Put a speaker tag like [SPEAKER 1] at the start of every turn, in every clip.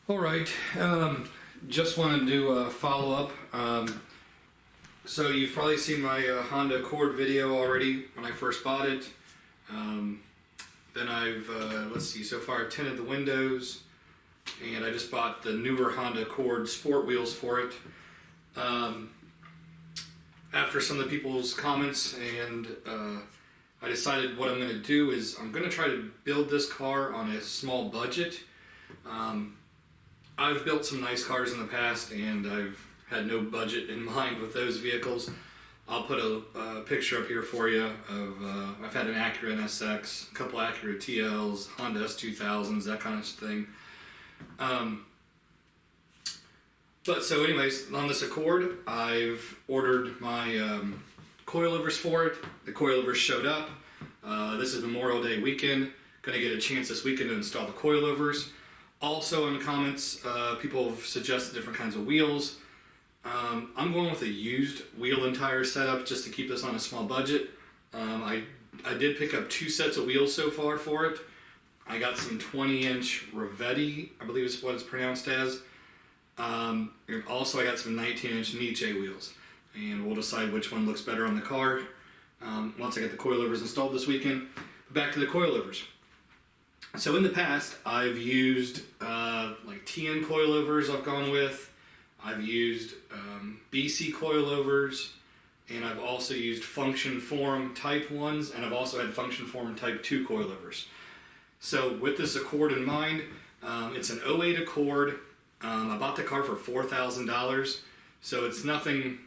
[SPEAKER 1] All right, just wanted to do a follow-up. So you've probably seen my Honda Accord video already when I first bought it. Then I've, let's see, so far I've tinted the windows, and I just bought the newer Honda Accord sport wheels for it. After some of the people's comments, and I decided what I'm going to do is I'm going to try to build this car on a small budget. I've built some nice cars in the past, and I've had no budget in mind with those vehicles. I'll put a picture up here for you of, I've had an Acura NSX, a couple Acura TLs, Honda S2000s, that kind of thing. But so anyways, on this Accord, I've ordered my coilovers for it. The coilovers showed up. This is Memorial Day weekend. Gonna get a chance this weekend to install the coilovers. Also in the comments, people have suggested different kinds of wheels. I'm going with a used wheel and tire setup just to keep this on a small budget. I did pick up 2 sets of wheels so far for it. I got some 20-inch Rivetti, I believe is what it's pronounced as. And also I got some 19-inch Nietzsche wheels. And we'll decide which one looks better on the car once I get the coilovers installed this weekend. Back to the coilovers. So in the past, I've used like TN coilovers I've gone with. I've used BC coilovers, and I've also used Function Form Type 1s, and I've also had Function Form Type 2 coilovers. So with this Accord in mind, it's an '08 Accord. I bought the car for $4,000, so it's nothing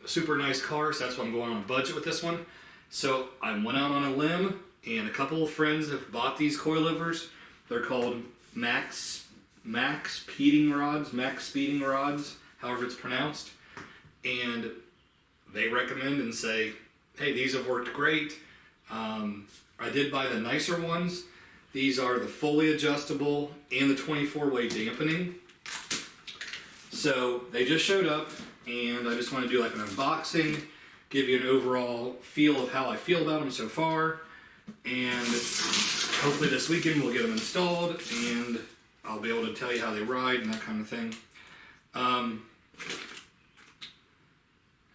[SPEAKER 1] super nice car, so that's why I'm going on a budget with this one. So I went out on a limb, and a couple of friends have bought these coilovers. They're called Max speeding rods, however it's pronounced. And they recommend and say, hey, these have worked great. I did buy the nicer ones. These are the fully adjustable and the 24-way dampening. So they just showed up, and I just want to do like an unboxing, give you an overall feel of how I feel about them so far, and hopefully this weekend we'll get them installed, and I'll be able to tell you how they ride and that kind of thing.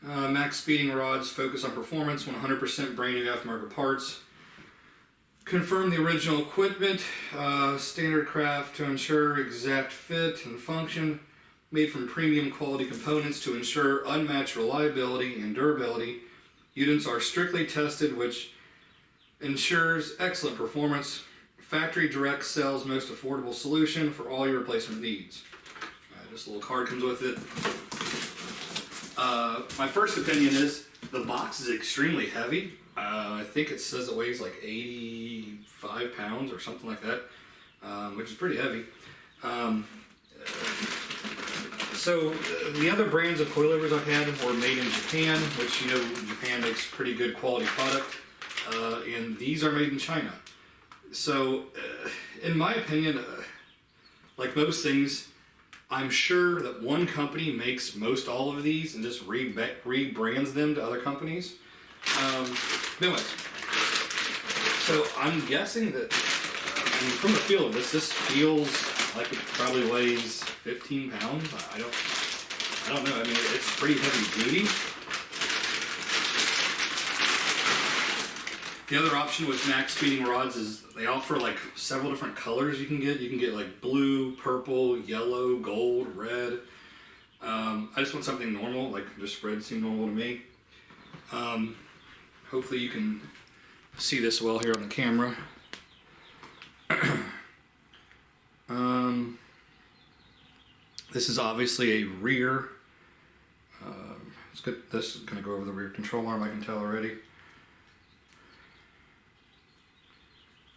[SPEAKER 1] Max speeding rods focus on performance, 100% brand new aftermarket parts. Confirm the original equipment, standard craft to ensure exact fit and function. Made from premium quality components to ensure unmatched reliability and durability. Units are strictly tested, which ensures excellent performance. Factory direct sells most affordable solution for all your replacement needs. This little card comes with it. My first opinion is the box is extremely heavy. I think it says it weighs like 85 pounds or something like that, which is pretty heavy. So the other brands of coilovers I've had were made in Japan, which, you know, Japan makes pretty good quality product, and these are made in China. So in my opinion, like most things, I'm sure that one company makes most all of these and just rebrands them to other companies. Anyways, so I'm guessing that, from the feel of this feels like it probably weighs 15 pounds. I don't know. I mean, it's pretty heavy duty. The other option with Max speeding rods is they offer like several different colors you can get. You can get like blue, purple, yellow, gold, red. I just want something normal, like just red seemed normal to me. Hopefully you can see this well here on the camera. This is obviously a rear. It's good. This is going to go over the rear control arm, I can tell already.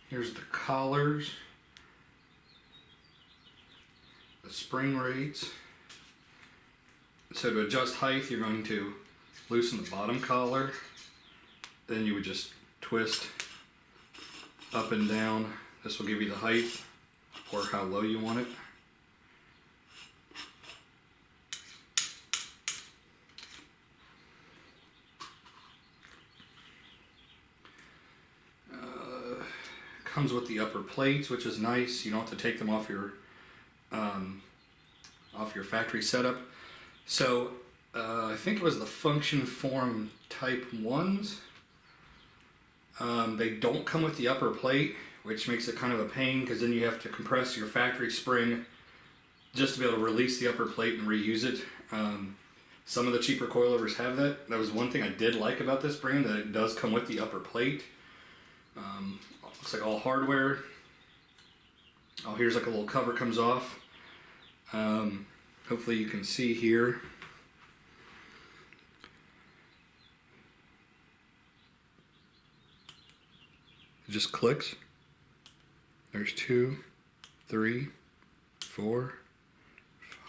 [SPEAKER 1] Here's the collars, the spring rates. So to adjust height, you're going to loosen the bottom collar. Then you would just twist up and down. This will give you the height or how low you want it. Comes with the upper plates, which is nice. You don't have to take them off your off your factory setup. So I think it was the Function Form Type 1s. They don't come with the upper plate, which makes it kind of a pain because then you have to compress your factory spring just to be able to release the upper plate and reuse it. Some of the cheaper coilovers have that. That was one thing I did like about this brand, that it does come with the upper plate. Looks like all hardware. Oh, here's like a little cover comes off. Hopefully you can see here. It just clicks. There's 2, 3, 4, 5.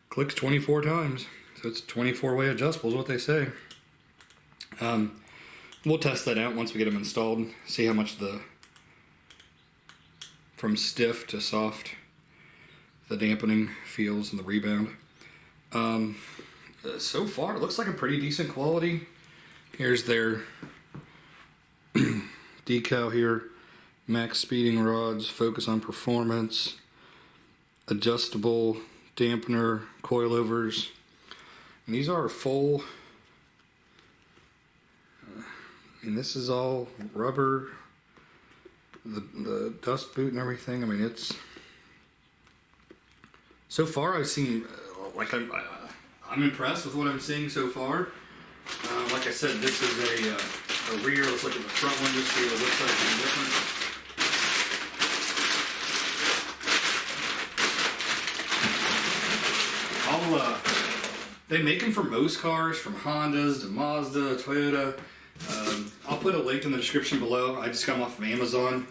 [SPEAKER 1] Clicks 24 times. So it's 24-way adjustable is what they say. We'll test that out once we get them installed. See how much from stiff to soft, the dampening feels and the rebound. So far, it looks like a pretty decent quality. Here's their decal here. Max speeding rods, focus on performance, adjustable dampener, coilovers. And these are full, and this is all rubber, the dust boot and everything. I mean, it's, so far I've seen, like I'm impressed with what I'm seeing so far. Like I said, this is a rear. Let's look at the front one just see what it looks like any different. They make them for most cars, from Hondas to Mazda, Toyota. I'll put a link in the description below. I just got them off of Amazon.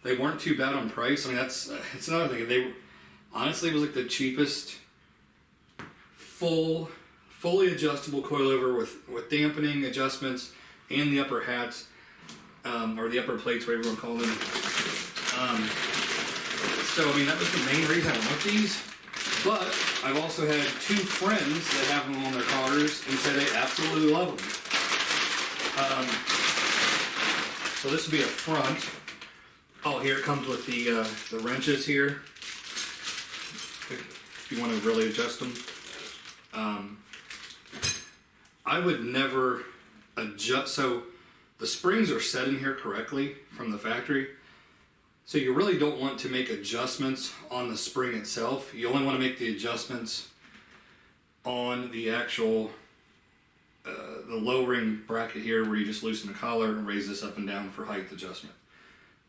[SPEAKER 1] They weren't too bad on price. I mean, it's another thing. They honestly, it was like the cheapest fully adjustable coilover with dampening adjustments and the upper hats, or the upper plates, whatever you want to call them. So I mean, that was the main reason I want these. But I've also had 2 friends that have them on their cars and say they absolutely love them. So this would be a front. Oh, here it comes with the wrenches here, if you want to really adjust them. I would never adjust. So the springs are set in here correctly from the factory. So you really don't want to make adjustments on the spring itself. You only want to make the adjustments on the actual, the lowering bracket here, where you just loosen the collar and raise this up and down for height adjustment.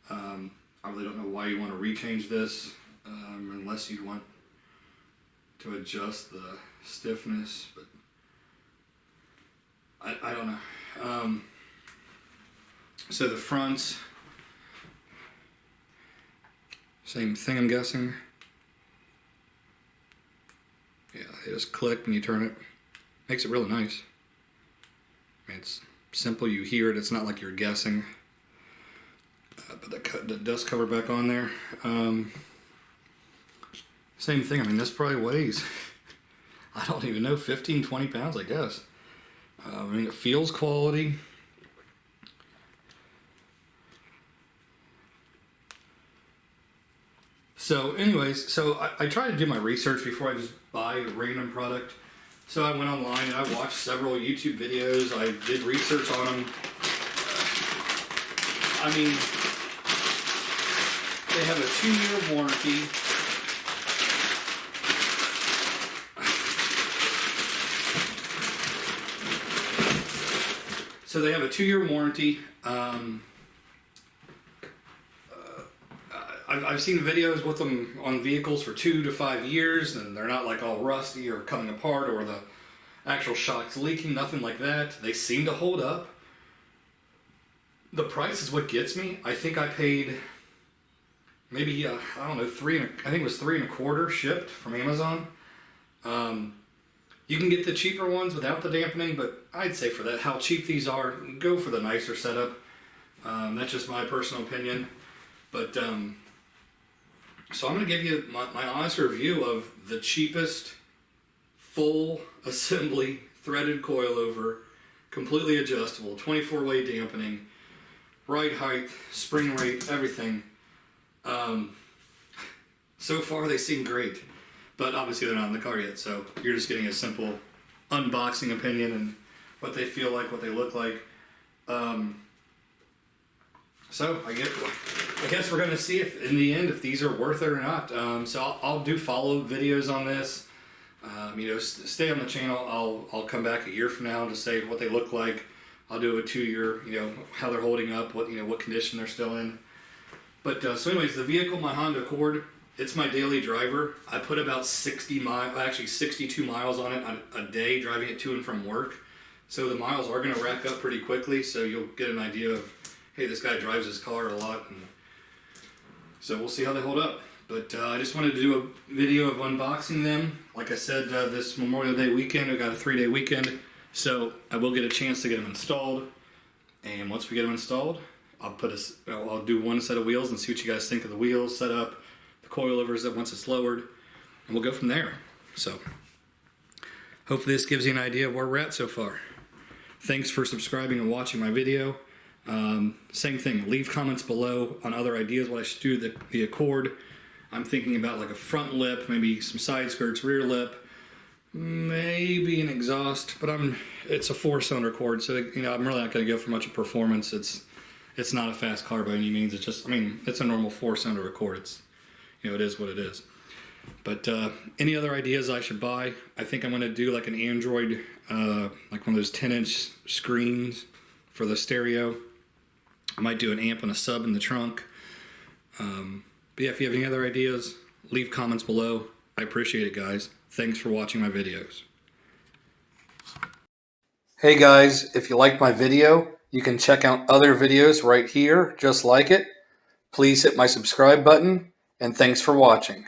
[SPEAKER 1] I really don't know why you want to rechange this, unless you want to adjust the stiffness, but I don't know. So the fronts, same thing, I'm guessing. Yeah, they just click and you turn it. Makes it really nice. I mean, it's simple, you hear it, it's not like you're guessing. But the dust cover back on there. Same thing, I mean, this probably weighs, I don't even know, 15, 20 pounds, I guess. I mean, it feels quality. So anyways, I try to do my research before I just buy a random product. So I went online and I watched several YouTube videos. I did research on them. I mean, they have a 2-year warranty. So they have a 2-year warranty. I've seen videos with them on vehicles for 2 to 5 years, and they're not like all rusty or coming apart or the actual shock's leaking, nothing like that. They seem to hold up. The price is what gets me. I think I paid maybe, I don't know, I think it was $3.25 shipped from Amazon. You can get the cheaper ones without the dampening, but I'd say for that, how cheap these are, go for the nicer setup. That's just my personal opinion. But so I'm going to give you my honest review of the cheapest full assembly threaded coilover, completely adjustable, 24-way dampening, ride height, spring rate, everything. So far they seem great, but obviously they're not in the car yet, so you're just getting a simple unboxing opinion and what they feel like, what they look like. So I guess we're going to see if in the end if these are worth it or not. So I'll do follow-up videos on this. Stay on the channel. I'll come back a year from now to say what they look like. I'll do a 2-year, how they're holding up, what condition they're still in. But so anyways, the vehicle, my Honda Accord, it's my daily driver. I put about 62 miles on it a day driving it to and from work. So the miles are going to rack up pretty quickly. So you'll get an idea of, hey, this guy drives his car a lot. And so we'll see how they hold up. But I just wanted to do a video of unboxing them. Like I said, this Memorial Day weekend, I got a 3-day weekend. So I will get a chance to get them installed. And once we get them installed, I'll do one set of wheels and see what you guys think of the wheels, set up the coilovers that once it's lowered, and we'll go from there. So hopefully this gives you an idea of where we're at so far. Thanks for subscribing and watching my video. Same thing, leave comments below on other ideas what I should do with the Accord. I'm thinking about like a front lip, maybe some side skirts, rear lip, maybe an exhaust, but it's a 4-cylinder Accord, so I'm really not going to go for much of performance. It's not a fast car by any means. It's just, it's a normal 4-cylinder Accord. It's, it is what it is. But any other ideas I should buy? I think I'm going to do like an Android, like one of those 10-inch screens for the stereo. I might do an amp and a sub in the trunk. But yeah, if you have any other ideas, leave comments below. I appreciate it, guys. Thanks for watching my videos. Hey guys, if you liked my video, you can check out other videos right here, just like it. Please hit my subscribe button, and thanks for watching.